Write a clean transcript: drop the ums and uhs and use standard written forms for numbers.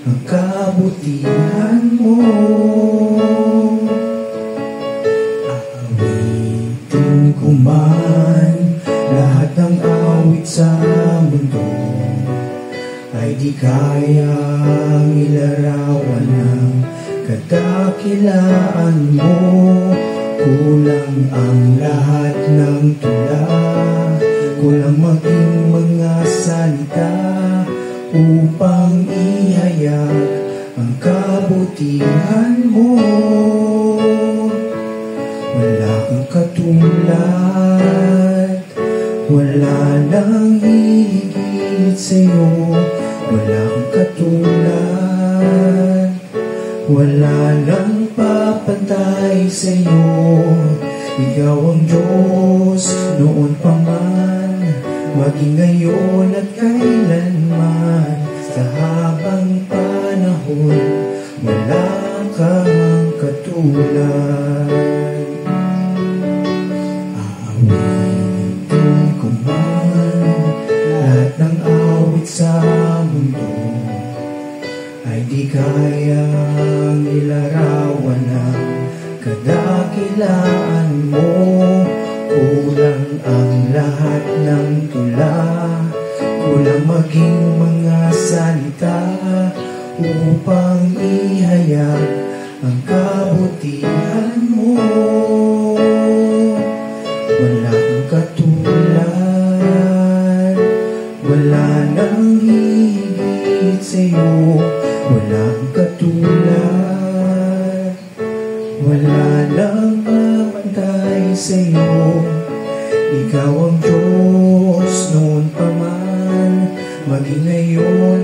ang kabutihan mo. Aawitin ko man lahat ng awit sa mundo, ay di kayang ilarawan ng kadakilaan mo. Kulang ang lahat ng tula, kulang maging mga salita upang ihayag ang kabutihan mo. Wala kang katulad, wala nang hihigit sa'yo. Wala kang katulad, wala nang papantay sa'yo. Ikaw ang Diyos noon pa man, maging ngayon at kailanman. Sa habang panahon, wala kang katulad. Aawitin ko man lahat ng awit sa mundo, ay di kayang ilarawan ang kadakilaan mo. Kulang ang lahat ng tula, kulang maging mga salita upang ihayag ang kabutihan mo. Wala kang katulad, wala nang hihigit sa'yo. Wala kang katulad, wala nang mapantay sa'yo. Ikaw ang Diyos noon pa man, maging ngayon